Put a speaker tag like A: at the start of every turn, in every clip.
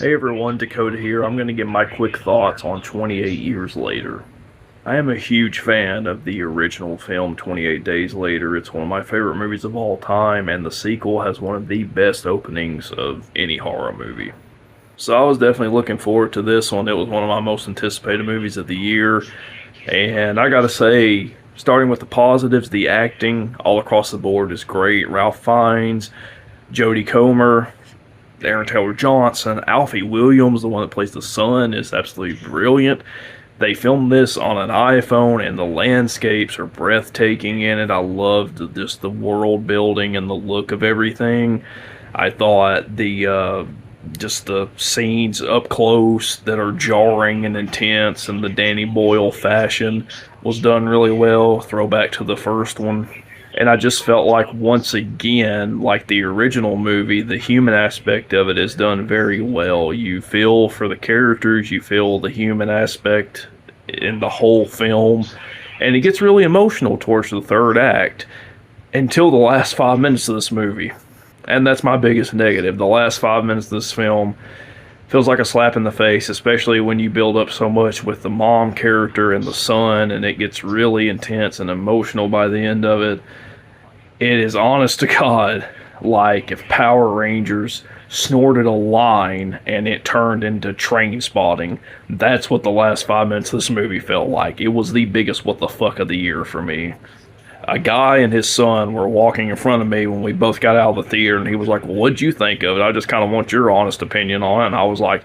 A: Hey everyone, Dakota here. I'm going to give my quick thoughts on 28 Years Later. I am a huge fan of the original film 28 Days Later. It's one of my favorite movies of all time, and the sequel has one of the best openings of any horror movie. So I was definitely looking forward to this one. It was one of my most anticipated movies of the year, and I gotta say, starting with the positives, the acting all across the board is great. Ralph Fiennes, Jodie Comer, Aaron Taylor Johnson, Alfie Williams, the one that plays the son, is absolutely brilliant. They filmed this on an iPhone, and the landscapes are breathtaking in it. I loved just the world building and the look of everything. I thought the just the scenes up close that are jarring and intense, and the Danny Boyle fashion was done really well. Throwback to the first one. And I just felt like, once again, like the original movie, the human aspect of it is done very well. You feel for the characters, you feel the human aspect in the whole film, and it gets really emotional towards the third act until the last 5 minutes of this movie. And that's my biggest negative. The last 5 minutes of this film feels like a slap in the face, especially when you build up so much with the mom character and the son, and it gets really intense and emotional by the end of it. It is, honest to God, like if Power Rangers snorted a line and it turned into Train Spotting. That's what the last 5 minutes of this movie felt like. It was the biggest what the fuck of the year for me. A guy and his son were walking in front of me when we both got out of the theater, and he was like, well, what'd you think of it? I just kind of want your honest opinion on it. And I was like,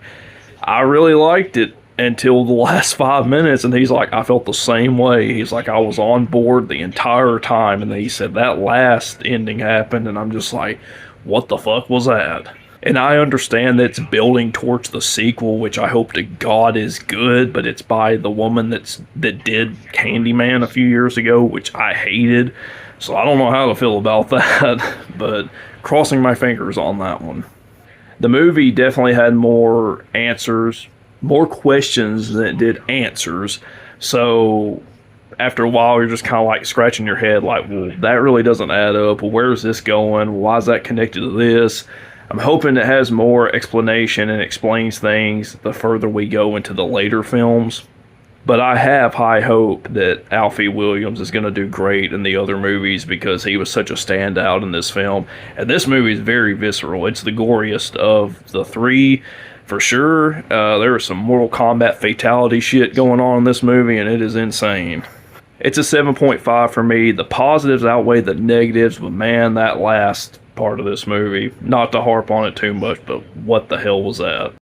A: I really liked it until the last 5 minutes. And he's like, I felt the same way. He's like, I was on board the entire time. And then he said that last ending happened, and I'm just like, what the fuck was that? And I understand that it's building towards the sequel, which I hope to God is good, but it's by the woman that did Candyman a few years ago, which I hated. So I don't know how to feel about that, but crossing my fingers on that one. The movie definitely had more answers, more questions than it did answers. So after a while, you're just kind of like scratching your head, like, well, that really doesn't add up. Well, where's this going? Why is that connected to this? I'm hoping it has more explanation and explains things the further we go into the later films. But I have high hope that Alfie Williams is going to do great in the other movies, because he was such a standout in this film. And this movie is very visceral. It's the goriest of the three, for sure. There is some Mortal Kombat fatality shit going on in this movie, and it is insane. It's a 7.5 for me. The positives outweigh the negatives, but man, that last part of this movie, not to harp on it too much, but what the hell was that?